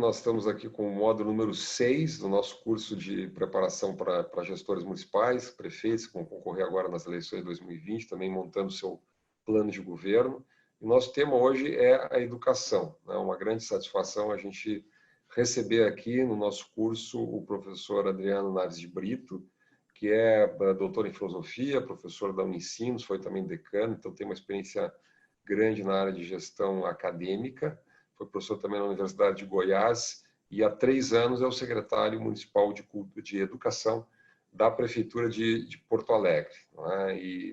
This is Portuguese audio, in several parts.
nós estamos aqui com o módulo número 6 do nosso curso de preparação para gestores municipais, prefeitos, que vão concorrer agora nas eleições de 2020, também montando seu plano de governo. E nosso tema hoje é a educação. É uma grande satisfação a gente receber aqui no nosso curso o professor Adriano Naves de Brito, que é doutor em filosofia, professor da Unicinos, foi também decano, então tem uma experiência grande na área de gestão acadêmica, foi professor também na Universidade de Goiás e há 3 anos é o secretário municipal de educação da Prefeitura de Porto Alegre, não é? E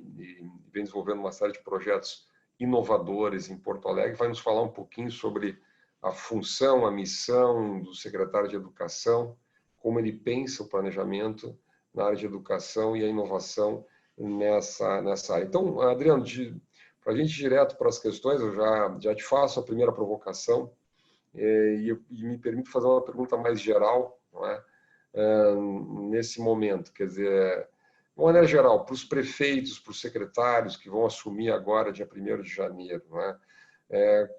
vem desenvolvendo uma série de projetos inovadores em Porto Alegre, vai nos falar um pouquinho sobre a função, a missão do secretário de Educação, como ele pensa o planejamento na área de educação e a inovação nessa área. Então, Adriano, para a gente ir direto para as questões, eu já te faço a primeira provocação e me permito fazer uma pergunta mais geral, não é? Nesse momento, quer dizer, de uma maneira geral, para os prefeitos, para os secretários que vão assumir agora, dia 1º de janeiro, não é?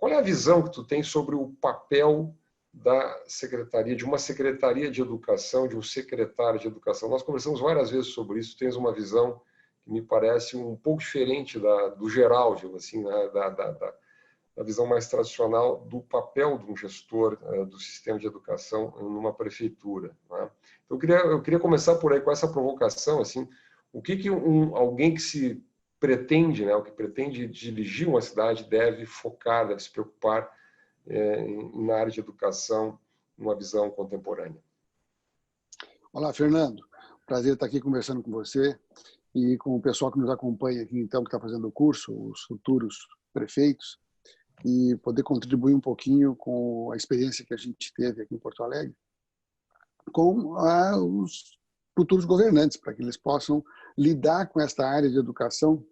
Qual é a visão que tu tem sobre o papel da secretaria, de uma secretaria de educação, de um secretário de educação? Nós conversamos várias vezes sobre isso, tens uma visão que me parece um pouco diferente do geral, digo assim, né? da visão mais tradicional do papel de um gestor do sistema de educação numa prefeitura, né? Então, eu queria começar por aí com essa provocação, assim, o que alguém que se pretende, né, o que pretende dirigir uma cidade deve focar, deve se preocupar na área de educação, numa visão contemporânea. Olá, Fernando. Prazer estar aqui conversando com você e com o pessoal que nos acompanha aqui, então, que está fazendo o curso, os futuros prefeitos, e poder contribuir um pouquinho com a experiência que a gente teve aqui em Porto Alegre com os futuros governantes, para que eles possam lidar com esta área de educação,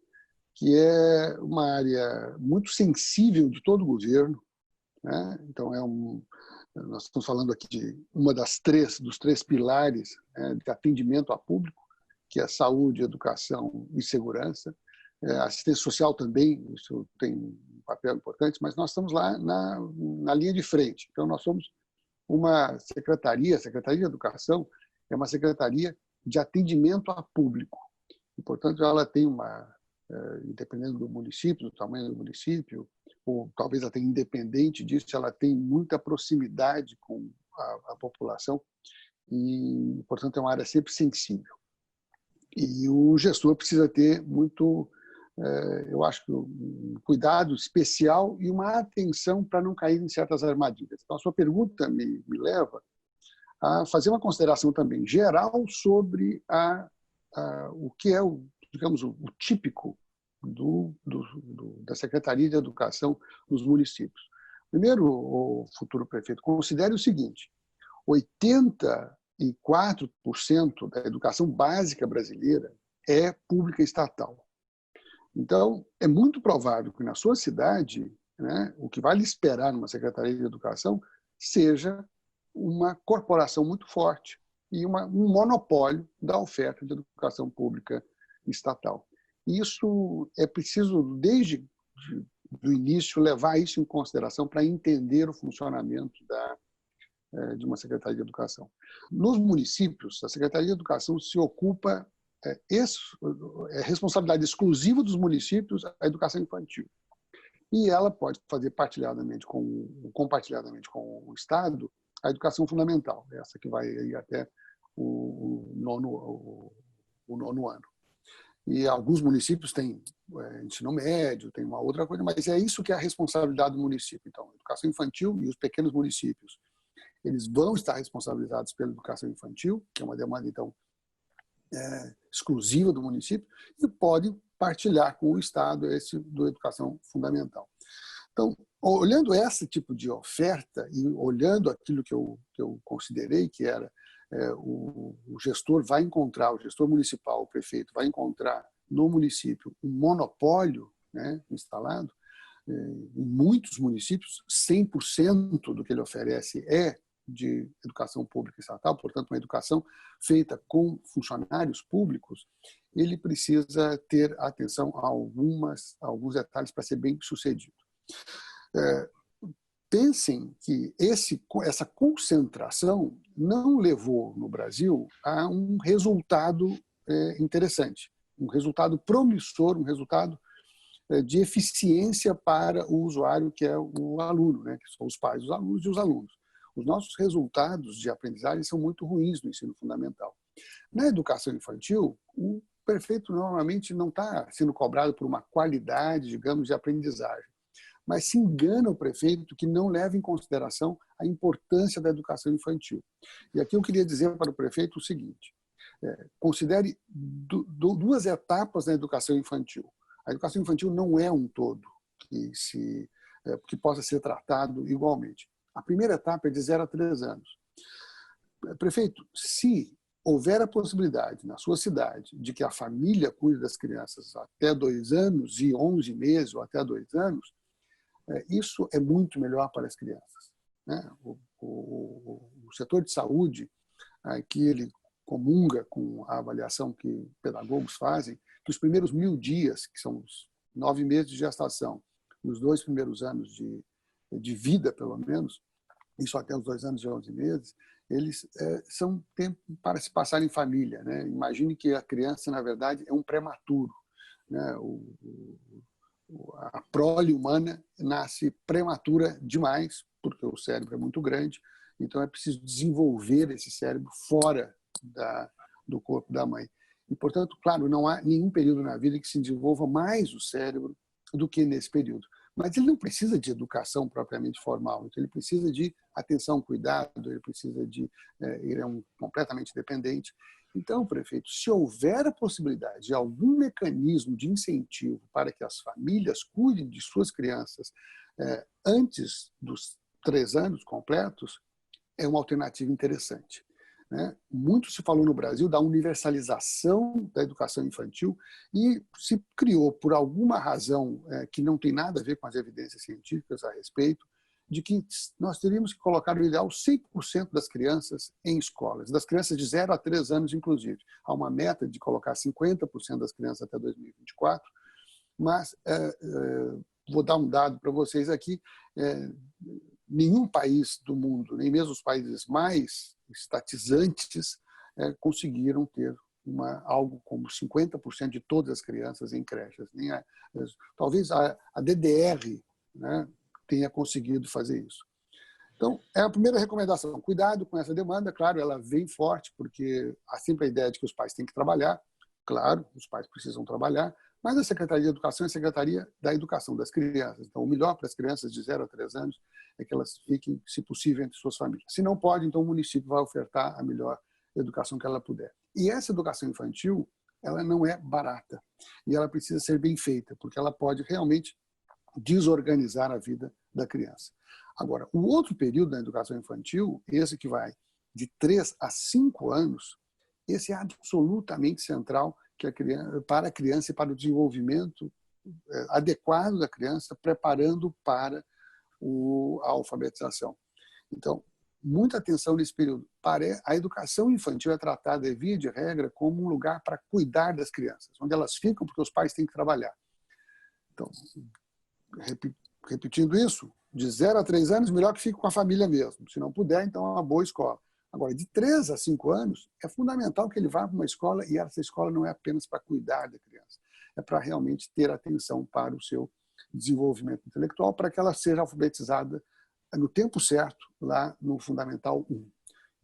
que é uma área muito sensível de todo o governo, né? Então, nós estamos falando aqui de dos três pilares, né, de atendimento a público, que é saúde, educação e segurança. Assistência social também, isso tem um papel importante, mas nós estamos lá na linha de frente. Então, nós somos uma secretaria, a Secretaria de Educação é uma secretaria de atendimento a público. E, portanto, ela tem dependendo do município, do tamanho do município, ou talvez até independente disso, ela tem muita proximidade com a população e, portanto, é uma área sempre sensível. E o gestor precisa ter muito, eu acho, um cuidado especial e uma atenção para não cair em certas armadilhas. Então, a sua pergunta me leva a fazer uma consideração também geral sobre o que é, digamos, o típico da Secretaria de Educação nos municípios. Primeiro, o futuro prefeito, considere o seguinte: 84% da educação básica brasileira é pública estatal. Então, é muito provável que na sua cidade, né, o que vai lhe esperar numa Secretaria de Educação seja uma corporação muito forte e um monopólio da oferta de educação pública estatal. Isso é preciso, desde o início, levar isso em consideração para entender o funcionamento de uma Secretaria de Educação. Nos municípios, a Secretaria de Educação se ocupa, é responsabilidade exclusiva dos municípios, a educação infantil. E ela pode fazer compartilhadamente com o Estado a educação fundamental, essa que vai aí até o nono ano. E alguns municípios têm ensino médio, tem uma outra coisa, mas é isso que é a responsabilidade do município. Então, a educação infantil e os pequenos municípios, eles vão estar responsabilizados pela educação infantil, que é uma demanda, então, exclusiva do município, e podem partilhar com o Estado esse da educação fundamental. Então, olhando esse tipo de oferta e olhando aquilo que eu considerei que era o gestor municipal, o prefeito, vai encontrar no município um monopólio, né, instalado. Em muitos municípios, 100% do que ele oferece é de educação pública estatal, portanto, uma educação feita com funcionários públicos. Ele precisa ter atenção a alguns detalhes para ser bem sucedido. pensem que essa concentração não levou no Brasil a um resultado interessante, um resultado promissor, um resultado de eficiência para o usuário, que é o aluno, né? Que são os pais dos alunos e os alunos. Os nossos resultados de aprendizagem são muito ruins no ensino fundamental. Na educação infantil, o prefeito normalmente não está sendo cobrado por uma qualidade, digamos, de aprendizagem, mas se engana o prefeito que não leva em consideração a importância da educação infantil. E aqui eu queria dizer para o prefeito o seguinte: considere duas etapas na educação infantil. A educação infantil não é um todo que possa ser tratado igualmente. A primeira etapa é de 0 a 3 anos. Prefeito, se houver a possibilidade na sua cidade de que a família cuide das crianças até 2 anos e 11 meses ou até 2 anos, isso é muito melhor para as crianças, né? O setor de saúde, aqui ele comunga com a avaliação que pedagogos fazem, que os primeiros 1000 dias, que são os 9 meses de gestação, e os 2 primeiros anos de vida, pelo menos, isso até os 2 anos e 11 meses, eles são tempo para se passar em família, né? Imagine que a criança, na verdade, é um prematuro, né? A prole humana nasce prematura demais, porque o cérebro é muito grande, então é preciso desenvolver esse cérebro fora do corpo da mãe. E, portanto, claro, não há nenhum período na vida que se desenvolva mais o cérebro do que nesse período. Mas ele não precisa de educação propriamente formal, então ele precisa de atenção, cuidado, ele é completamente dependente. Então, prefeito, se houver a possibilidade de algum mecanismo de incentivo para que as famílias cuidem de suas crianças antes dos 3 anos completos, é uma alternativa interessante. Muito se falou no Brasil da universalização da educação infantil e se criou, por alguma razão que não tem nada a ver com as evidências científicas a respeito, de que nós teríamos que colocar o ideal 100% das crianças em escolas, das crianças de 0 a 3 anos, inclusive. Há uma meta de colocar 50% das crianças até 2024, mas vou dar um dado para vocês aqui, nenhum país do mundo, nem mesmo os países mais estatizantes, conseguiram ter algo como 50% de todas as crianças em creches. Talvez a DDR, né, tenha conseguido fazer isso. Então, é a primeira recomendação. Cuidado com essa demanda, claro, ela vem forte, porque há sempre a ideia de que os pais têm que trabalhar. Claro, os pais precisam trabalhar, mas a Secretaria de Educação é a Secretaria da Educação das Crianças. Então, o melhor para as crianças de 0 a 3 anos é que elas fiquem, se possível, entre suas famílias. Se não pode, então o município vai ofertar a melhor educação que ela puder. E essa educação infantil, ela não é barata. E ela precisa ser bem feita, porque ela pode realmente desorganizar a vida da criança. Agora, o outro período da educação infantil, esse que vai de 3 a 5 anos, esse é absolutamente central para a criança e para o desenvolvimento adequado da criança, preparando para a alfabetização. Então, muita atenção nesse período. A educação infantil é tratada, via de regra, como um lugar para cuidar das crianças, onde elas ficam porque os pais têm que trabalhar. Então, repetindo isso, de 0 a 3 anos, melhor que fique com a família mesmo. Se não puder, então é uma boa escola. Agora, de 3 a 5 anos, é fundamental que ele vá para uma escola, e essa escola não é apenas para cuidar da criança, é para realmente ter atenção para o seu desenvolvimento intelectual, para que ela seja alfabetizada no tempo certo, lá no Fundamental 1.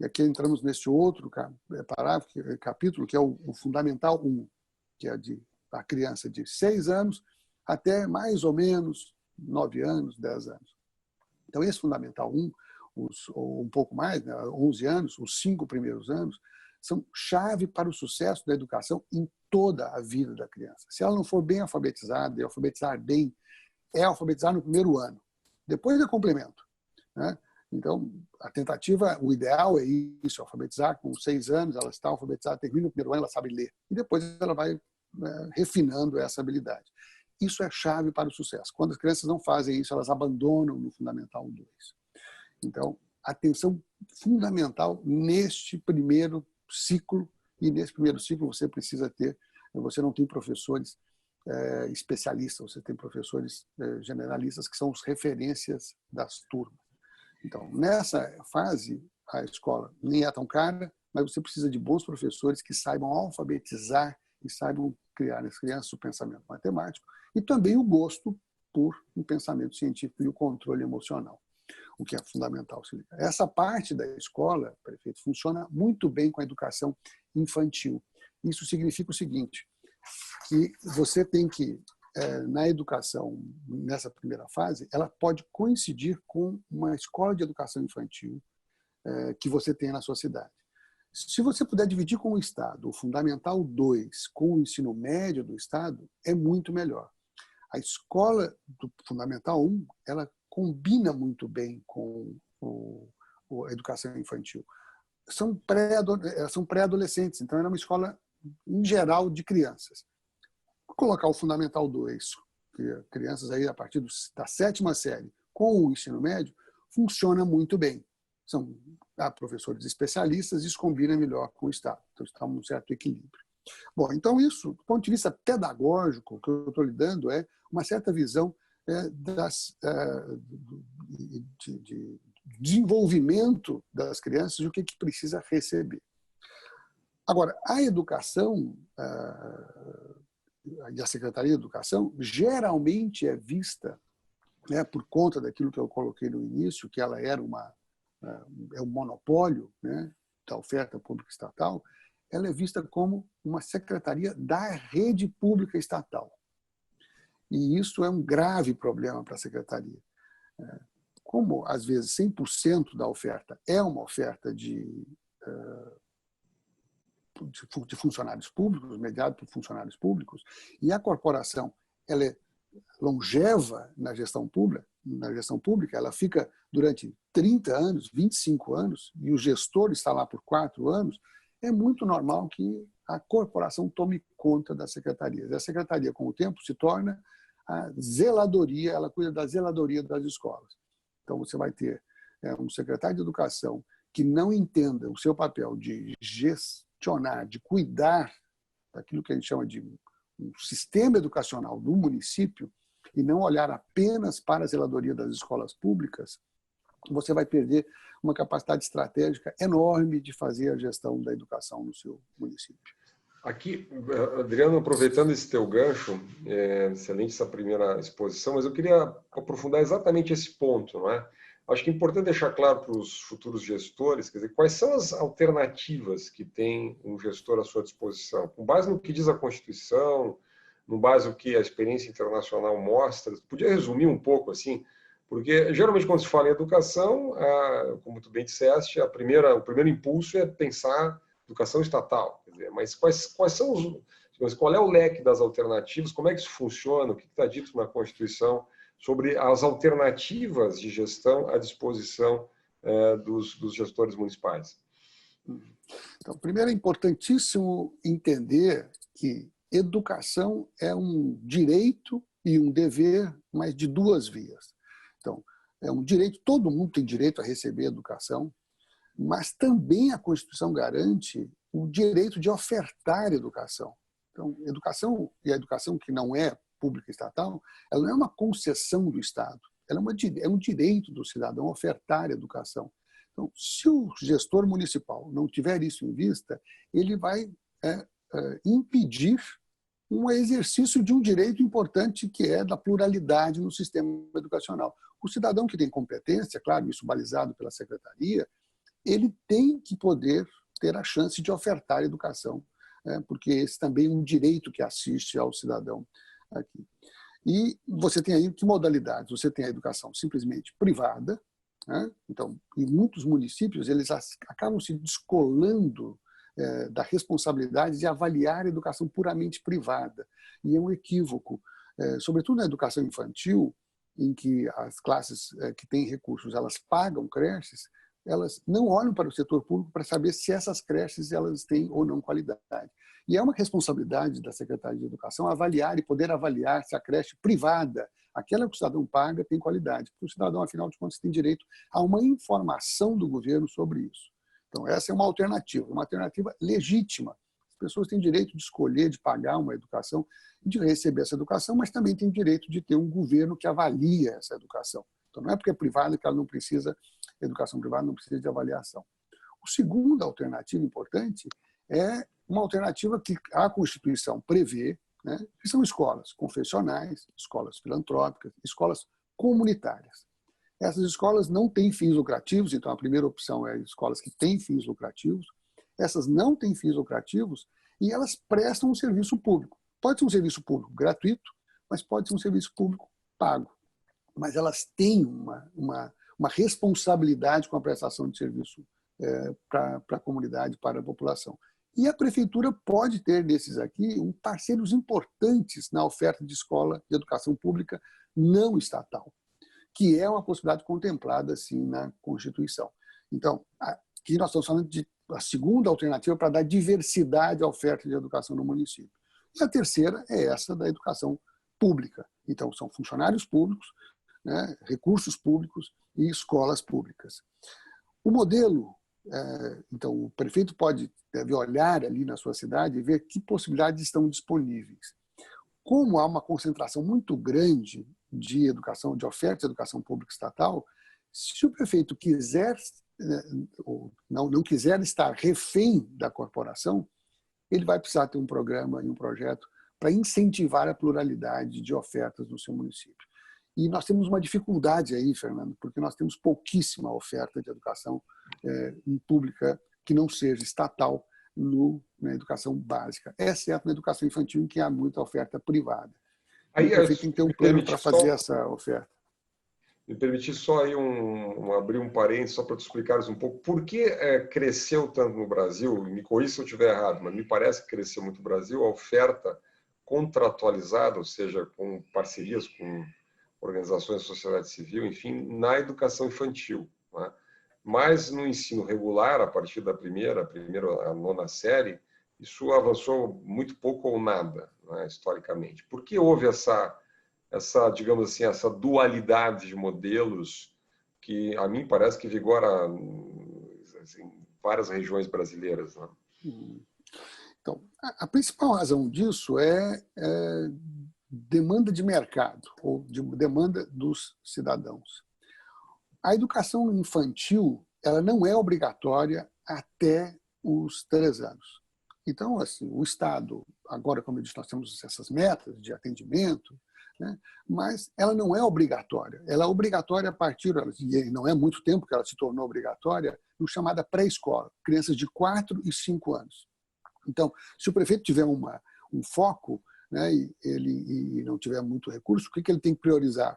E aqui entramos nesse outro capítulo, que é o Fundamental 1, que é a criança de 6 anos até mais ou menos 9 anos, 10 anos. Então, esse Fundamental 1, ou um pouco mais, né, 11 anos, os 5 primeiros anos, são chave para o sucesso da educação em toda a vida da criança. Se ela não for bem alfabetizada, e alfabetizar bem, é alfabetizar no primeiro ano. Depois é complemento, né? Então, a tentativa, o ideal é isso, alfabetizar com 6 anos, ela está alfabetizada, termina o primeiro ano, ela sabe ler. E depois ela vai refinando essa habilidade. Isso é chave para o sucesso. Quando as crianças não fazem isso, elas abandonam no Fundamental 2. Então, atenção fundamental neste primeiro ciclo, e nesse primeiro ciclo você não tem professores especialistas, você tem professores generalistas que são as referências das turmas. Então, nessa fase, a escola nem é tão cara, mas você precisa de bons professores que saibam alfabetizar e saibam criar nas crianças o pensamento matemático e também o gosto por um pensamento científico e o controle emocional, o que é fundamental. Essa parte da escola, prefeito, funciona muito bem com a educação infantil. Isso significa o seguinte, que você tem que, na educação, nessa primeira fase, ela pode coincidir com uma escola de educação infantil que você tem na sua cidade. Se você puder dividir com o Estado o Fundamental 2 com o ensino médio do Estado, é muito melhor. A escola do Fundamental 1, ela combina muito bem com a educação infantil. São pré-adolescentes, então era uma escola, em geral, de crianças. Colocar o Fundamental 2, crianças aí a partir da 7ª série, com o ensino médio, funciona muito bem. São professores especialistas, isso combina melhor com o Estado. Então, está um certo equilíbrio. Bom, então isso, do ponto de vista pedagógico, o que eu estou lhe dando é uma certa visão de desenvolvimento das crianças e o que precisa receber. Agora, a educação e a Secretaria de Educação geralmente é vista, por conta daquilo que eu coloquei no início, que ela era um monopólio, da oferta pública estatal, ela é vista como uma secretaria da rede pública estatal. E isso é um grave problema para a secretaria. Como, às vezes, 100% da oferta é uma oferta de funcionários públicos, mediado por funcionários públicos, e a corporação ela é longeva na gestão pública, ela fica durante 30 anos, 25 anos, e o gestor está lá por 4 anos, é muito normal que a corporação tome conta das secretarias. A secretaria, com o tempo, se torna a zeladoria, ela cuida da zeladoria das escolas. Então, você vai ter um secretário de educação que não entenda o seu papel de gestionar, de cuidar daquilo que a gente chama de um sistema educacional do município e não olhar apenas para a zeladoria das escolas públicas, você vai perder uma capacidade estratégica enorme de fazer a gestão da educação no seu município. Aqui, Adriano, aproveitando esse teu gancho, excelente essa primeira exposição, mas eu queria aprofundar exatamente esse ponto, não é? Acho que é importante deixar claro para os futuros gestores, quer dizer, quais são as alternativas que tem um gestor à sua disposição, com base no que diz a Constituição, com base no que a experiência internacional mostra. Podia resumir um pouco assim, porque geralmente quando se fala em educação, como tu bem disseste, o primeiro impulso é pensar educação estatal, quer dizer, mas quais são qual é o leque das alternativas, como é que isso funciona, o que está dito na Constituição sobre as alternativas de gestão à disposição dos gestores municipais? Então, primeiro é importantíssimo entender que educação é um direito e um dever, mas de duas vias. Então, é um direito, todo mundo tem direito a receber educação, mas também a Constituição garante o direito de ofertar educação. Então, educação, e a educação que não é pública estatal, ela não é uma concessão do Estado, ela é um direito do cidadão ofertar educação. Então, se o gestor municipal não tiver isso em vista, ele vai impedir um exercício de um direito importante que é da pluralidade no sistema educacional. O cidadão que tem competência, claro, isso balizado pela secretaria, ele tem que poder ter a chance de ofertar educação, porque esse também é um direito que assiste ao cidadão aqui. E você tem aí que modalidades? Você tem a educação simplesmente privada, então, em muitos municípios, eles acabam se descolando da responsabilidade de avaliar a educação puramente privada. E é um equívoco, sobretudo na educação infantil, em que as classes que têm recursos, elas pagam creches, elas não olham para o setor público para saber se essas creches elas têm ou não qualidade. E é uma responsabilidade da Secretaria de Educação avaliar e poder avaliar se a creche privada, aquela que o cidadão paga, tem qualidade. Porque o cidadão, afinal de contas, tem direito a uma informação do governo sobre isso. Então, essa é uma alternativa legítima. As pessoas têm direito de escolher, de pagar uma educação, de receber essa educação, mas também têm direito de ter um governo que avalia essa educação. Então, não é porque é privada que ela não precisa, educação privada não precisa de avaliação. A segunda alternativa importante é uma alternativa que a Constituição prevê, né, que são escolas confessionais, escolas filantrópicas, escolas comunitárias. Essas escolas não têm fins lucrativos, então a primeira opção é escolas que têm fins lucrativos. Essas não têm fins lucrativos e elas prestam um serviço público. Pode ser um serviço público gratuito, mas pode ser um serviço público pago. Mas elas têm uma responsabilidade com a prestação de serviço para a comunidade, para a população. E a prefeitura pode ter desses aqui parceiros importantes na oferta de escola de educação pública não estatal, que é uma possibilidade contemplada assim na Constituição. Então, aqui nós estamos falando de a segunda alternativa para dar diversidade à oferta de educação no município. E a terceira é essa da educação pública. Então, são funcionários públicos, né, recursos públicos e escolas públicas. O modelo, então, o prefeito deve olhar ali na sua cidade e ver que possibilidades estão disponíveis. Como há uma concentração muito grande de educação, de oferta de educação pública estatal, se o prefeito quiser ou não quiser estar refém da corporação, ele vai precisar ter um programa e um projeto para incentivar a pluralidade de ofertas no seu município. E nós temos uma dificuldade aí, Fernando, porque nós temos pouquíssima oferta de educação pública que não seja estatal na educação básica, exceto na educação infantil, em que há muita oferta privada. Aí, o prefeito tem que ter um plano para fazer essa oferta. Me permitir só aí abrir um parênteses só para te explicares um pouco por que cresceu tanto no Brasil, me corrija se eu estiver errado, mas me parece que cresceu muito no Brasil a oferta contratualizada, ou seja, com parcerias com organizações da sociedade civil, enfim, na educação infantil, né? Mas no ensino regular, a partir da primeira à nona série, isso avançou muito pouco ou nada, né, historicamente. Por que houve essa, digamos assim, essa dualidade de modelos que, a mim, parece que vigora assim, em várias regiões brasileiras, né? Então, a principal razão disso é demanda de mercado, ou de demanda dos cidadãos. A educação infantil, ela não é obrigatória até os 3 anos. Então, assim, o Estado, agora, como eu disse, nós temos essas metas de atendimento, né, mas ela não é obrigatória. Ela é obrigatória a partir, e não é muito tempo que ela se tornou obrigatória, no chamada pré-escola, crianças de 4 e 5 anos. Então, se o prefeito tiver um foco, né, e não tiver muito recurso, o que ele tem que priorizar?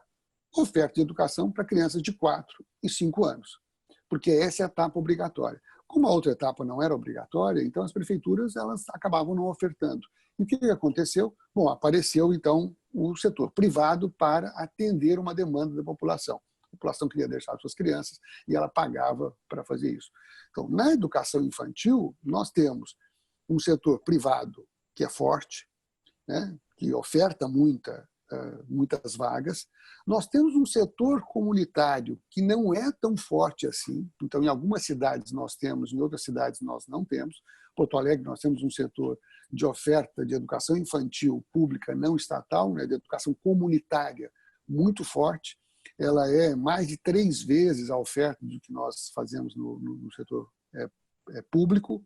Oferta de educação para crianças de 4 e 5 anos, porque essa é a etapa obrigatória. Como a outra etapa não era obrigatória, então as prefeituras elas acabavam não ofertando. E o que aconteceu? Bom, apareceu então o setor privado para atender uma demanda da população. A população queria deixar suas crianças e ela pagava para fazer isso. Então, na educação infantil, nós temos um setor privado que é forte, né, que oferta muitas vagas. Nós temos um setor comunitário que não é tão forte assim. Então, em algumas cidades nós temos, em outras cidades nós não temos. Porto Alegre nós temos um setor de oferta de educação infantil pública não estatal, né, de educação comunitária muito forte. Ela é mais de 3 vezes a oferta do que nós fazemos no setor público.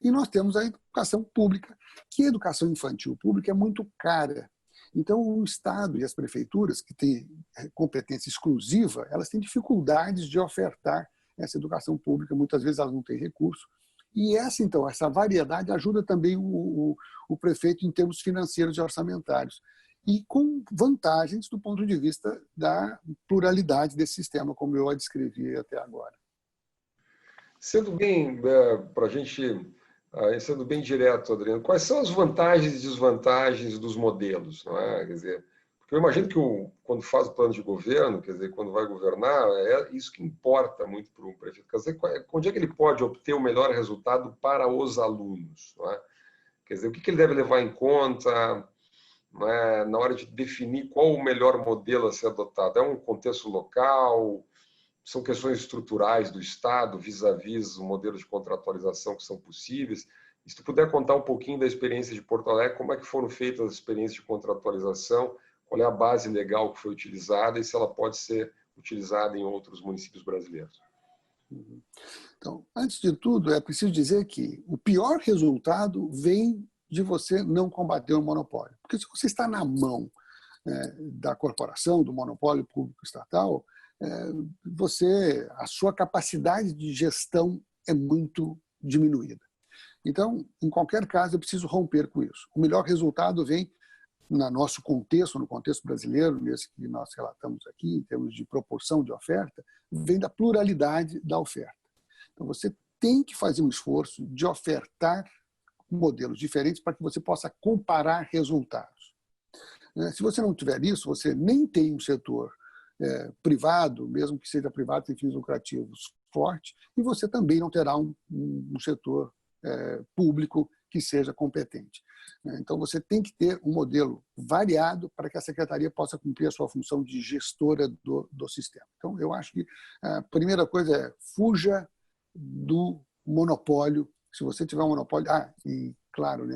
E nós temos a educação pública, que a educação infantil pública é muito cara. Então, o Estado e as prefeituras, que têm competência exclusiva, elas têm dificuldades de ofertar essa educação pública, muitas vezes elas não têm recurso. E essa variedade ajuda também o prefeito em termos financeiros e orçamentários, e com vantagens do ponto de vista da pluralidade desse sistema, como eu a descrevi até agora. Sendo bem, para a gente, sendo bem direto, Adriano, quais são as vantagens e desvantagens dos modelos? Não é? Quer dizer, porque eu imagino que quando faz o plano de governo, quer dizer, quando vai governar, é isso que importa muito para o prefeito. Quer dizer, onde é que ele pode obter o melhor resultado para os alunos? Não é? Quer dizer, o que ele deve levar em conta, não é, na hora de definir qual o melhor modelo a ser adotado? É um contexto local? São questões estruturais do Estado vis-à-vis o modelo de contratualização que são possíveis? E se tu puder contar um pouquinho da experiência de Porto Alegre, como é que foram feitas as experiências de contratualização, qual é a base legal que foi utilizada e se ela pode ser utilizada em outros municípios brasileiros. Então, antes de tudo, é preciso dizer que o pior resultado vem de você não combater o monopólio. Porque se você está na mão da corporação, do monopólio público estatal, a sua capacidade de gestão é muito diminuída. Então, em qualquer caso, é preciso romper com isso. O melhor resultado vem no nosso contexto, no contexto brasileiro, nesse que nós relatamos aqui, em termos de proporção de oferta, vem da pluralidade da oferta. Então, você tem que fazer um esforço de ofertar modelos diferentes para que você possa comparar resultados. Se você não tiver isso, você nem tem um setor privado, mesmo que seja privado sem fins lucrativos, forte, e você também não terá um setor público que seja competente. Então, você tem que ter um modelo variado para que a secretaria possa cumprir a sua função de gestora do sistema. Então, eu acho que a primeira coisa é fuja do monopólio. Se você tiver um monopólio... e claro,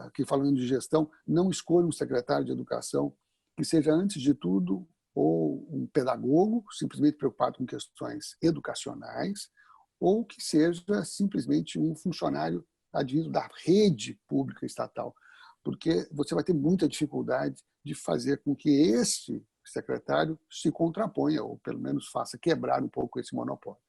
aqui falando de gestão, não escolha um secretário de educação que seja, antes de tudo, ou um pedagogo, simplesmente preocupado com questões educacionais, ou que seja simplesmente um funcionário advindo da rede pública estatal, porque você vai ter muita dificuldade de fazer com que esse secretário se contraponha, ou pelo menos faça quebrar um pouco esse monopólio.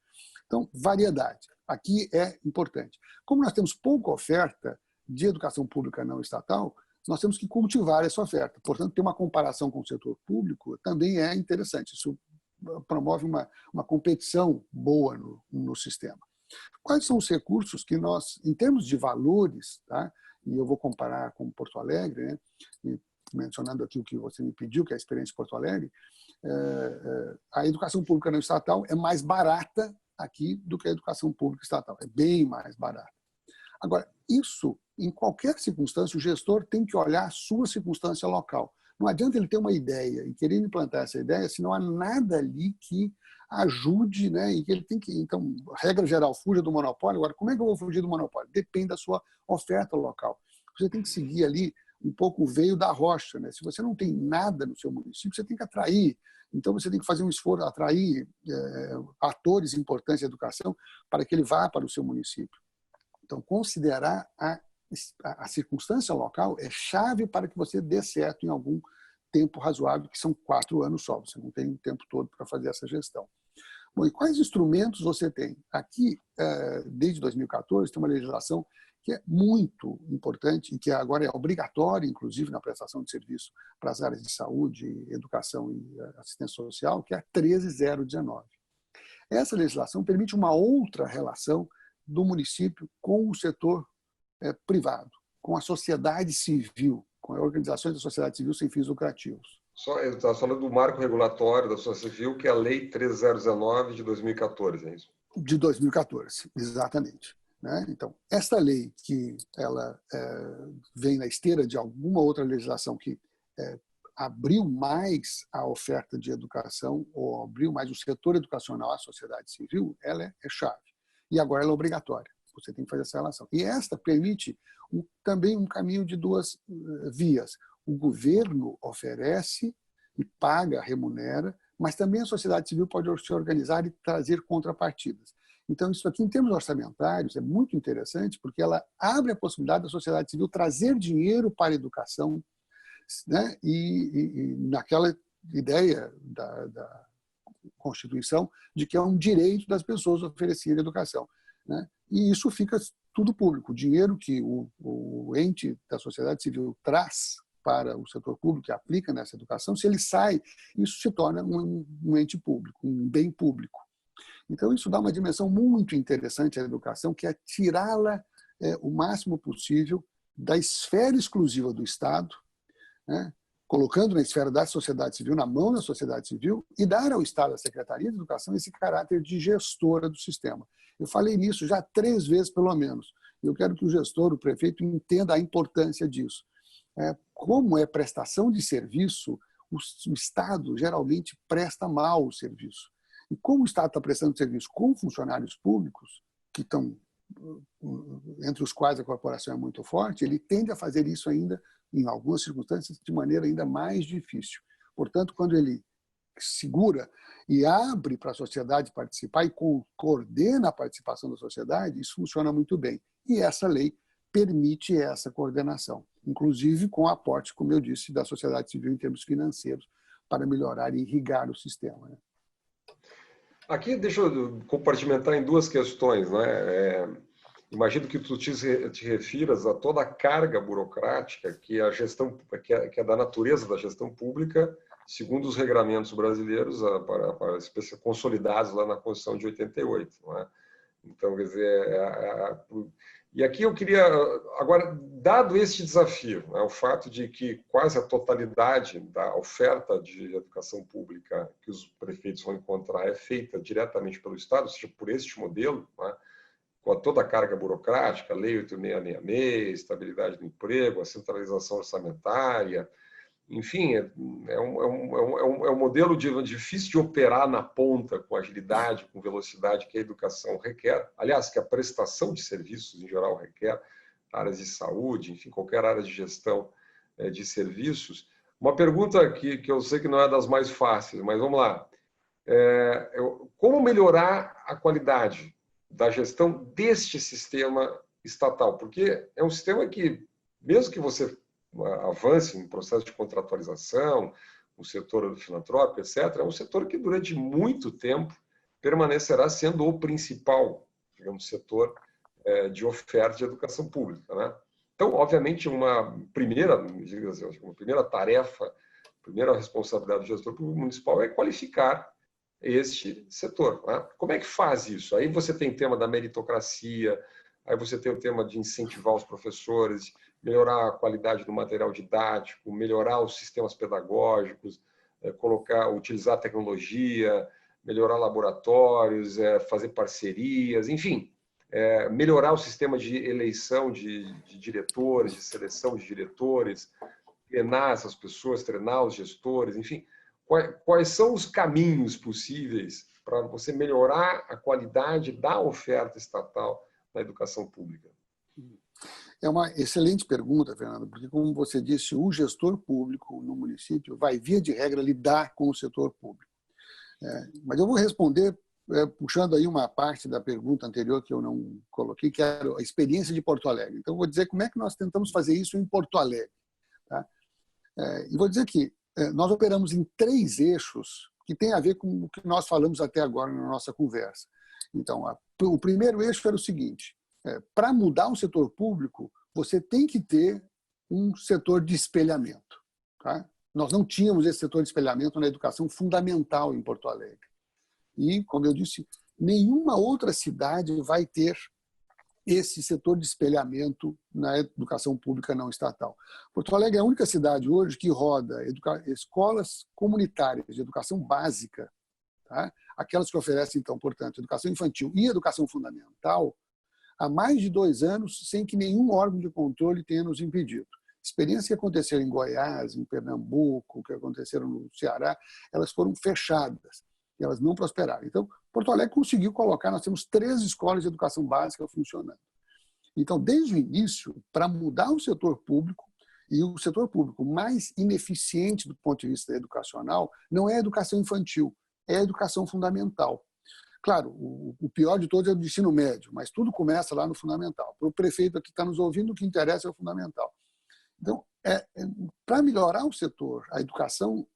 Então, variedade. Aqui é importante. Como nós temos pouca oferta de educação pública não estatal, nós temos que cultivar essa oferta. Portanto, ter uma comparação com o setor público também é interessante. Isso promove uma competição boa no sistema. Quais são os recursos que nós, em termos de valores, tá? E eu vou comparar com Porto Alegre, e mencionando aqui o que você me pediu, que é a experiência de Porto Alegre, a educação pública não estatal é mais barata aqui do que a educação pública estatal. É bem mais barata. Agora, isso, em qualquer circunstância, o gestor tem que olhar a sua circunstância local. Não adianta ele ter uma ideia e querer implantar essa ideia se não há nada ali que ajude, e que ele tem que... Então, regra geral, fuja do monopólio. Agora, como é que eu vou fugir do monopólio? Depende da sua oferta local. Você tem que seguir ali um pouco o veio da rocha. Se você não tem nada no seu município, você tem que atrair. Então, você tem que fazer um esforço, atrair atores importantes da educação para que ele vá para o seu município. Então, considerar a circunstância local é chave para que você dê certo em algum tempo razoável, que são 4 anos só. Você não tem o tempo todo para fazer essa gestão. Bom, e quais instrumentos você tem? Aqui, desde 2014, tem uma legislação que é muito importante e que agora é obrigatória, inclusive, na prestação de serviço para as áreas de saúde, educação e assistência social, que é a 13019. Essa legislação permite uma outra relação do município com o setor privado, com a sociedade civil, com as organizações da sociedade civil sem fins lucrativos. Eu estava falando do marco regulatório da sociedade civil, que é a Lei 13019 de 2014, é isso? De 2014, exatamente. Então, esta lei, que ela vem na esteira de alguma outra legislação que abriu mais a oferta de educação, ou abriu mais o setor educacional à sociedade civil, ela é chave. E agora ela é obrigatória. Você tem que fazer essa relação. E esta permite também um caminho de 2 vias. O governo oferece e paga, remunera, mas também a sociedade civil pode se organizar e trazer contrapartidas. Então, isso aqui, em termos orçamentários, é muito interessante, porque ela abre a possibilidade da sociedade civil trazer dinheiro para a educação, e naquela ideia da Constituição de que é um direito das pessoas oferecerem educação. E isso fica tudo público. O dinheiro que o ente da sociedade civil traz para o setor público, que aplica nessa educação, se ele sai, isso se torna um ente público, um bem público. Então, isso dá uma dimensão muito interessante à educação, que é tirá-la o máximo possível da esfera exclusiva do Estado, colocando na esfera da sociedade civil, na mão da sociedade civil, e dar ao Estado, à Secretaria de Educação, esse caráter de gestora do sistema. Eu falei nisso já 3 vezes, pelo menos. Eu quero que o gestor, o prefeito, entenda a importância disso. Como é prestação de serviço, o Estado geralmente presta mal o serviço. E como o Estado está prestando serviço com funcionários públicos, que estão entre os quais a corporação é muito forte, ele tende a fazer isso ainda, em algumas circunstâncias, de maneira ainda mais difícil. Portanto, quando ele segura e abre para a sociedade participar e coordena a participação da sociedade, isso funciona muito bem. E essa lei permite essa coordenação, inclusive com aporte, como eu disse, da sociedade civil em termos financeiros, para melhorar e irrigar o sistema. Né? Aqui, deixa eu compartimentar em duas questões. Né? Imagino que tu te refiras a toda a carga burocrática que a gestão, que é da natureza da gestão pública, segundo os regramentos brasileiros, consolidados lá na Constituição de 88. Não é? Então, quer dizer, e aqui eu queria, agora, dado este desafio, né, o fato de que quase a totalidade da oferta de educação pública que os prefeitos vão encontrar é feita diretamente pelo Estado, ou seja, por este modelo, né, com toda a carga burocrática, Lei 8666, estabilidade do emprego, a centralização orçamentária, enfim, é um modelo difícil de operar na ponta, com agilidade, com velocidade que a educação requer. Aliás, que a prestação de serviços, em geral, requer, áreas de saúde, enfim, qualquer área de gestão de serviços. Uma pergunta que eu sei que não é das mais fáceis, mas vamos lá. Como melhorar a qualidade da gestão deste sistema estatal? Porque é um sistema que, mesmo que você avance em processo de contratualização, o setor filantrópico, etc., é um setor que durante muito tempo permanecerá sendo o principal, digamos, setor de oferta de educação pública. Né? Então, obviamente, uma primeira tarefa, primeira responsabilidade do gestor público municipal é qualificar este setor. Né? Como é que faz isso? Aí você tem o tema da meritocracia, aí você tem o tema de incentivar os professores, melhorar a qualidade do material didático, melhorar os sistemas pedagógicos, utilizar tecnologia, melhorar laboratórios, fazer parcerias, enfim, melhorar o sistema de eleição de diretores, de seleção de diretores, treinar essas pessoas, treinar os gestores, enfim. Quais são os caminhos possíveis para você melhorar a qualidade da oferta estatal na educação pública? É uma excelente pergunta, Fernando, porque, como você disse, o gestor público no município vai, via de regra, lidar com o setor público. Mas eu vou responder puxando aí uma parte da pergunta anterior que eu não coloquei, que era a experiência de Porto Alegre. Então, eu vou dizer como é que nós tentamos fazer isso em Porto Alegre. Tá? E vou dizer que nós operamos em 3 eixos que tem a ver com o que nós falamos até agora na nossa conversa. Então, o primeiro eixo era o seguinte: para mudar o setor público, você tem que ter um setor de espelhamento. Tá? Nós não tínhamos esse setor de espelhamento na educação fundamental em Porto Alegre. E, como eu disse, nenhuma outra cidade vai ter esse setor de espelhamento na educação pública não estatal. Porto Alegre é a única cidade hoje que roda escolas comunitárias de educação básica, tá? Aquelas que oferecem, então, portanto, educação infantil e educação fundamental, há mais de 2 anos, sem que nenhum órgão de controle tenha nos impedido. Experiências que aconteceram em Goiás, em Pernambuco, que aconteceram no Ceará, elas foram fechadas, e elas não prosperaram. Então, Porto Alegre conseguiu colocar, nós temos 3 escolas de educação básica funcionando. Então, desde o início, para mudar o setor público, e o setor público mais ineficiente do ponto de vista educacional, não é a educação infantil, é a educação fundamental. Claro, o pior de todos é o de ensino médio, mas tudo começa lá no fundamental. Para o prefeito que está nos ouvindo, o que interessa é o fundamental. Então, para melhorar o setor, a educação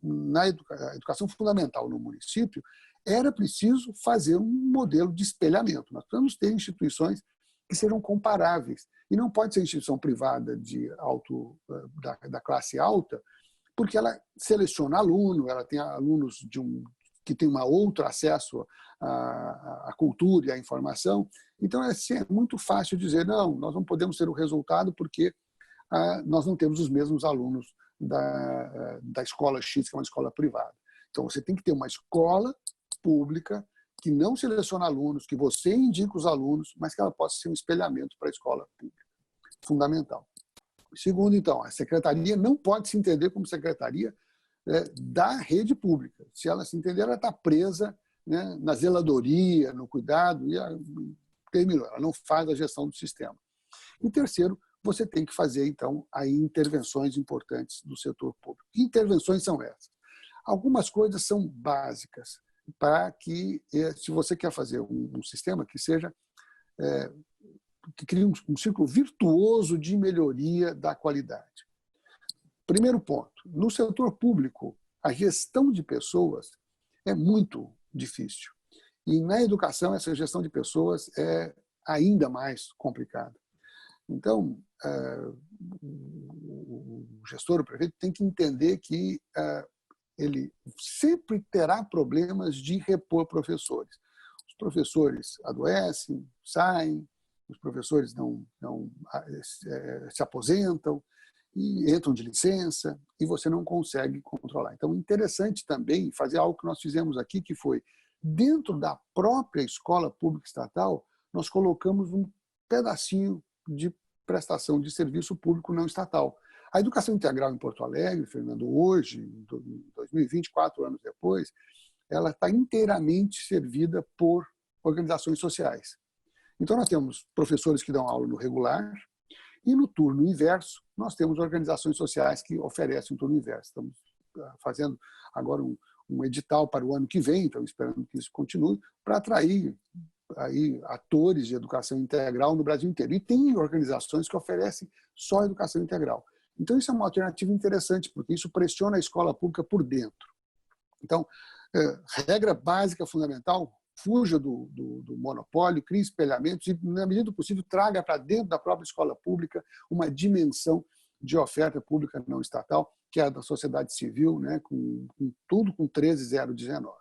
fundamental no município, era preciso fazer um modelo de espelhamento. Nós precisamos ter instituições que sejam comparáveis. E não pode ser instituição privada da classe alta, porque ela seleciona aluno, ela tem alunos que têm um outro acesso à cultura e à informação. Então, é muito fácil dizer, não, nós não podemos ter o resultado porque nós não temos os mesmos alunos da escola X, que é uma escola privada. Então, você tem que ter uma escola pública que não seleciona alunos, que você indica os alunos, mas que ela possa ser um espelhamento para a escola pública. Fundamental. Segundo, então, a secretaria não pode se entender como secretaria da rede pública. Se ela se entender, ela está presa, né, na zeladoria, no cuidado, e terminou. Ela não faz a gestão do sistema. E terceiro, você tem que fazer, então, aí intervenções importantes do setor público. Que intervenções são essas? Algumas coisas são básicas para que, se você quer fazer um sistema que seja que crie um círculo virtuoso de melhoria da qualidade. Primeiro ponto, no setor público, a gestão de pessoas é muito difícil. E na educação, essa gestão de pessoas é ainda mais complicada. Então, o gestor, o prefeito, tem que entender que ele sempre terá problemas de repor professores. Os professores adoecem, saem, os professores não se aposentam e entram de licença e você não consegue controlar. Então, é interessante também fazer algo que nós fizemos aqui, que foi, dentro da própria escola pública estatal, nós colocamos um pedacinho de prestação de serviço público não estatal. A educação integral em Porto Alegre, Fernando, hoje, em 2020, 4 anos depois, ela está inteiramente servida por organizações sociais. Então, nós temos professores que dão aula no regular e no turno inverso, nós temos organizações sociais que oferecem o turno inverso. Estamos fazendo agora um edital para o ano que vem, então esperando que isso continue, para atrair aí atores de educação integral no Brasil inteiro. E tem organizações que oferecem só educação integral. Então, isso é uma alternativa interessante, porque isso pressiona a escola pública por dentro. Então, regra básica, fundamental, fuja do monopólio, crie espelhamentos e, na medida do possível, traga para dentro da própria escola pública uma dimensão de oferta pública não estatal, que é a da sociedade civil, né, com tudo com 13019.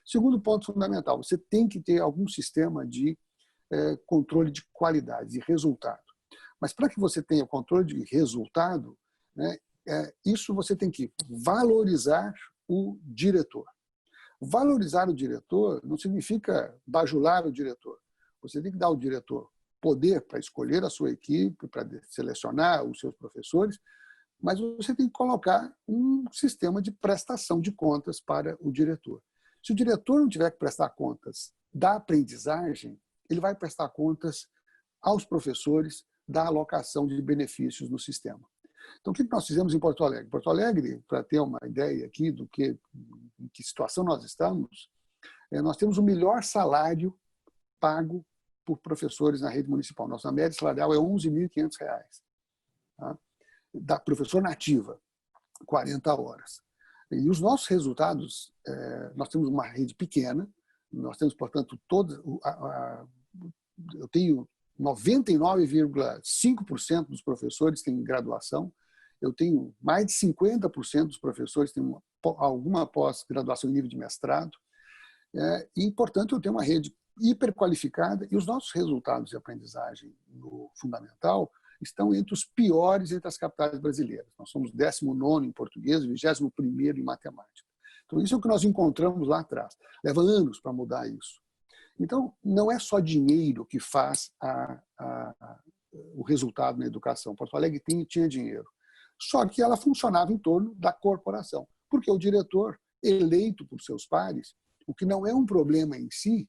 Segundo ponto fundamental, você tem que ter algum sistema de controle de qualidade, de resultado. Mas para que você tenha controle de resultado, né, isso você tem que valorizar o diretor. Valorizar o diretor não significa bajular o diretor. Você tem que dar ao diretor poder para escolher a sua equipe, para selecionar os seus professores, mas você tem que colocar um sistema de prestação de contas para o diretor. Se o diretor não tiver que prestar contas da aprendizagem, ele vai prestar contas aos professores da alocação de benefícios no sistema. Então, o que nós fizemos em Porto Alegre? Porto Alegre, para ter uma ideia aqui em que situação nós estamos, nós temos o melhor salário pago por professores na rede municipal. Nossa média salarial é R$ 11.500. Tá? Da professora nativa, 40 horas. E os nossos resultados, nós temos uma rede pequena, nós temos, portanto, eu tenho 99,5% dos professores têm graduação, eu tenho mais de 50% dos professores têm alguma pós-graduação em nível de mestrado, e, portanto, eu tenho uma rede hiperqualificada e os nossos resultados de aprendizagem no fundamental estão entre os piores entre as capitais brasileiras. Nós somos 19º em português, 21º em matemática. Então, isso é o que nós encontramos lá atrás. Leva anos para mudar isso. Então, não é só dinheiro que faz o resultado na educação. Porto Alegre tinha dinheiro. Só que ela funcionava em torno da corporação. Porque o diretor, eleito por seus pares, o que não é um problema em si,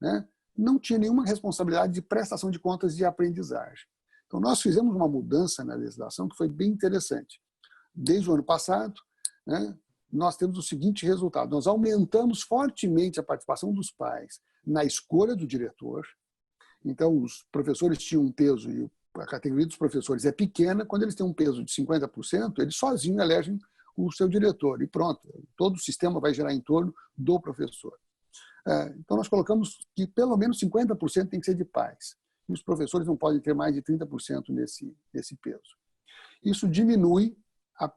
né, não tinha nenhuma responsabilidade de prestação de contas de aprendizagem. Então, nós fizemos uma mudança na legislação que foi bem interessante. Desde o ano passado, né, nós temos o seguinte resultado. Nós aumentamos fortemente a participação dos pais na escolha do diretor. Então, os professores tinham um peso, e a categoria dos professores é pequena, quando eles têm um peso de 50%, eles sozinhos elegem o seu diretor, e pronto, todo o sistema vai girar em torno do professor. Então, nós colocamos que pelo menos 50% tem que ser de pais, e os professores não podem ter mais de 30% nesse peso. Isso diminui a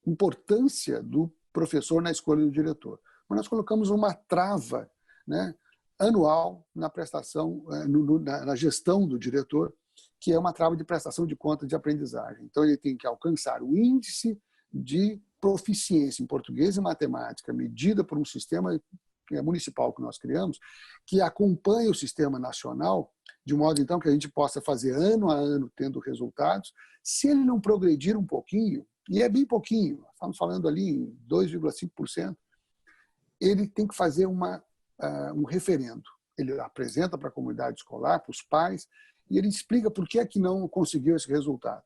importância do professor na escolha do diretor. Mas nós colocamos uma trava, né, anual na prestação, na gestão do diretor, que é uma trava de prestação de contas de aprendizagem. Então, ele tem que alcançar o índice de proficiência em português e matemática, medida por um sistema municipal que nós criamos, que acompanha o sistema nacional, de modo, então, que a gente possa fazer ano a ano tendo resultados. Se ele não progredir um pouquinho, e é bem pouquinho, estamos falando ali em 2,5%, ele tem que fazer um referendo. Ele apresenta para a comunidade escolar, para os pais, e ele explica por que é que não conseguiu esse resultado.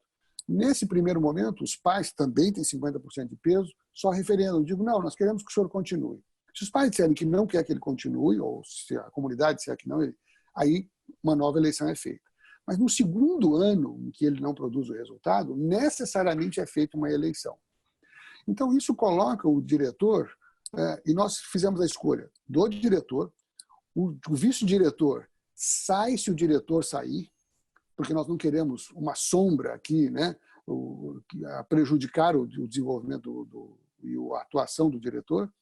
Nesse primeiro momento, os pais também têm 50% de peso, só referendo. Eu digo, não, nós queremos que o senhor continue. Se os pais disserem que não quer que ele continue, ou se a comunidade disser que não, aí uma nova eleição é feita. Mas no segundo ano em que ele não produz o resultado, necessariamente é feita uma eleição. Então, isso coloca o diretor, e nós fizemos a escolha do diretor, o vice-diretor sai se o diretor sair, porque nós não queremos uma sombra aqui, né, a prejudicar o desenvolvimento e a atuação do diretor,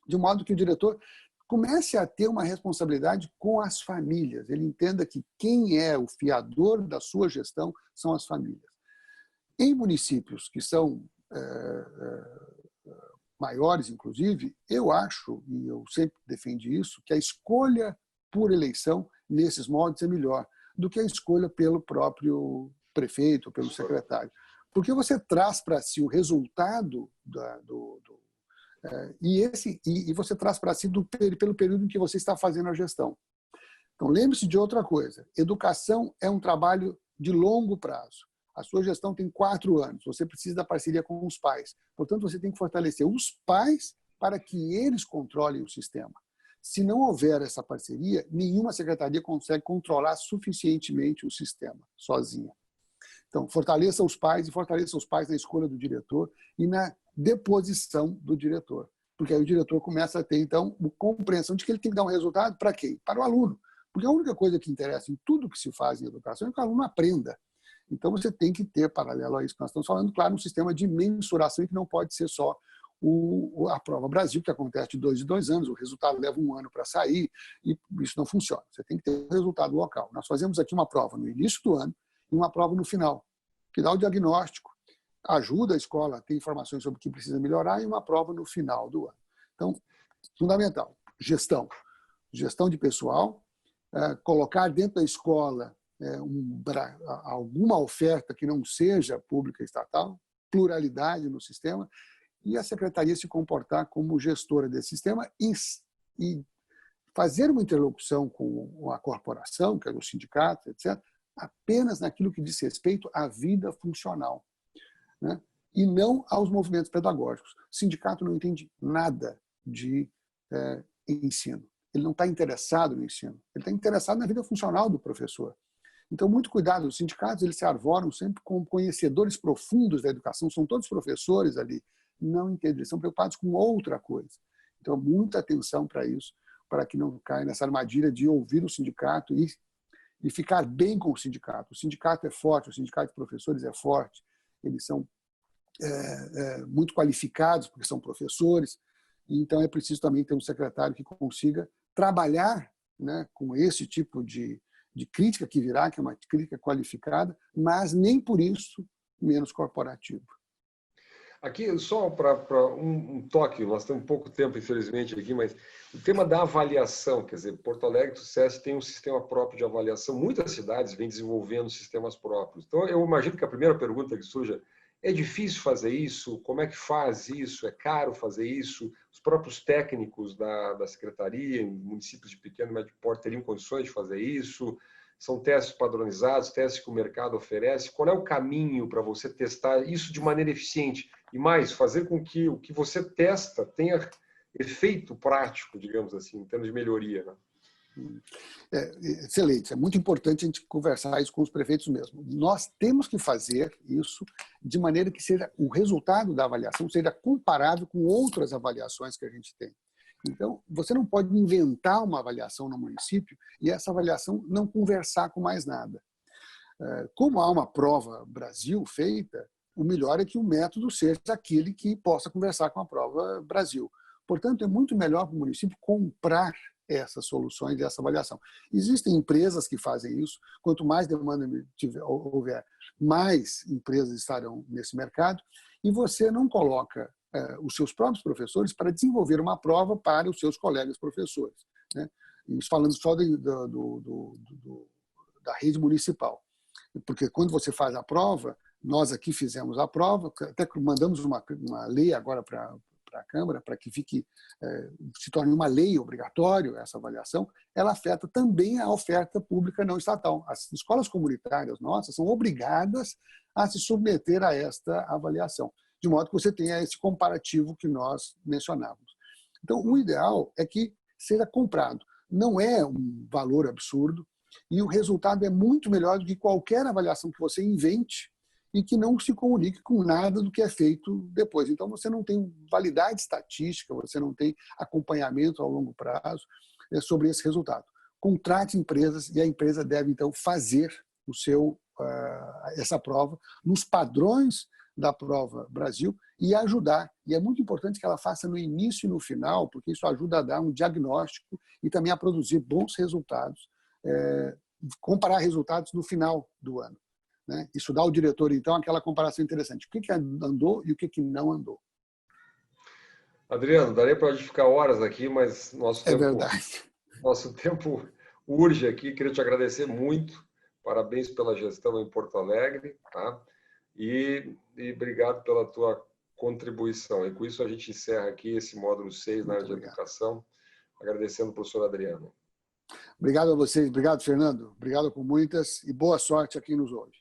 de modo que o diretor comece a ter uma responsabilidade com as famílias. Ele entenda que quem é o fiador da sua gestão são as famílias. Em municípios que são maiores, inclusive, eu acho, e eu sempre defendi isso, que a escolha por eleição nesses moldes é melhor do que a escolha pelo próprio prefeito, pelo secretário. Porque você traz para si o resultado e você traz para si pelo período em que você está fazendo a gestão. Então, lembre-se de outra coisa. Educação é um trabalho de longo prazo. A sua gestão tem 4 anos. Você precisa da parceria com os pais. Portanto, você tem que fortalecer os pais para que eles controlem o sistema. Se não houver essa parceria, nenhuma secretaria consegue controlar suficientemente o sistema sozinha. Então, fortaleça os pais na escolha do diretor e na deposição do diretor. Porque aí o diretor começa a ter, então, a compreensão de que ele tem que dar um resultado para quem? Para o aluno. Porque a única coisa que interessa em tudo que se faz em educação é que o aluno aprenda. Então, você tem que ter, paralelo a isso que nós estamos falando, claro, um sistema de mensuração que não pode ser só a Prova Brasil, que acontece de 2 em 2 anos, o resultado leva 1 ano para sair, e isso não funciona. Você tem que ter um resultado local. Nós fazemos aqui uma prova no início do ano e uma prova no final, que dá o diagnóstico, ajuda a escola a ter informações sobre o que precisa melhorar, e uma prova no final do ano. Então, fundamental, gestão. Gestão de pessoal, colocar dentro da escola alguma oferta que não seja pública e estatal, pluralidade no sistema, e a secretaria se comportar como gestora desse sistema e fazer uma interlocução com a corporação, que é o sindicato, etc., apenas naquilo que diz respeito à vida funcional, né? E não aos movimentos pedagógicos. O sindicato não entende nada de ensino. Ele não está interessado no ensino. Ele está interessado na vida funcional do professor. Então, muito cuidado. Os sindicatos, eles se arvoram sempre como conhecedores profundos da educação. São todos professores ali. Não entendem. Eles são preocupados com outra coisa. Então, muita atenção para isso, para que não caia nessa armadilha de ouvir o sindicato e ficar bem com o sindicato. O sindicato é forte, o sindicato de professores é forte. Eles são muito qualificados, porque são professores. Então, é preciso também ter um secretário que consiga trabalhar, né, com esse tipo de crítica que virá, que é uma crítica qualificada, mas nem por isso menos corporativo. Aqui, só para um toque, nós temos pouco tempo, infelizmente, aqui, mas o tema da avaliação, quer dizer, Porto Alegre, o SUCESP tem um sistema próprio de avaliação, muitas cidades vêm desenvolvendo sistemas próprios. Então, eu imagino que a primeira pergunta que surja: é difícil fazer isso? Como é que faz isso? É caro fazer isso? Os próprios técnicos da secretaria, em municípios de pequeno e médio porte, teriam condições de fazer isso? São testes padronizados, testes que o mercado oferece? Qual é o caminho para você testar isso de maneira eficiente? E mais, fazer com que o que você testa tenha efeito prático, digamos assim, em termos de melhoria, né? Excelente, é muito importante a gente conversar isso com os prefeitos mesmo. Nós temos que fazer isso de maneira que seja o resultado da avaliação seja comparável com outras avaliações que a gente tem. Então, você não pode inventar uma avaliação no município e essa avaliação não conversar com mais nada. Como há uma prova Brasil feita, o melhor é que o método seja aquele que possa conversar com a prova Brasil. Portanto, é muito melhor para o município comprar essas soluções e essa avaliação. Existem empresas que fazem isso. Quanto mais demanda houver, mais empresas estarão nesse mercado. E você não coloca os seus próprios professores para desenvolver uma prova para os seus colegas professores, né? Isso falando só da rede municipal. Porque quando você faz a prova, nós aqui fizemos a prova, até mandamos uma lei agora para para a Câmara, para que se torne uma lei obrigatória essa avaliação, ela afeta também a oferta pública não estatal. As escolas comunitárias nossas são obrigadas a se submeter a esta avaliação, de modo que você tenha esse comparativo que nós mencionávamos. Então, o ideal é que seja comprado. Não é um valor absurdo e o resultado é muito melhor do que qualquer avaliação que você invente e que não se comunique com nada do que é feito depois. Então, você não tem validade estatística, você não tem acompanhamento ao longo prazo sobre esse resultado. Contrate empresas e a empresa deve, então, fazer essa prova nos padrões da Prova Brasil e ajudar. E é muito importante que ela faça no início e no final, porque isso ajuda a dar um diagnóstico e também a produzir bons resultados, comparar resultados no final do ano. Né? Isso dá ao diretor, então, aquela comparação interessante. O que andou e o que não andou. Adriano, daria para a gente ficar horas aqui, mas nosso tempo urge aqui. Queria te agradecer muito. Parabéns pela gestão em Porto Alegre. Tá? E obrigado pela tua contribuição. E com isso a gente encerra aqui esse módulo 6 na área de educação, agradecendo ao professor Adriano. Obrigado a vocês. Obrigado, Fernando. Obrigado por muitas e boa sorte a quem nos ouve.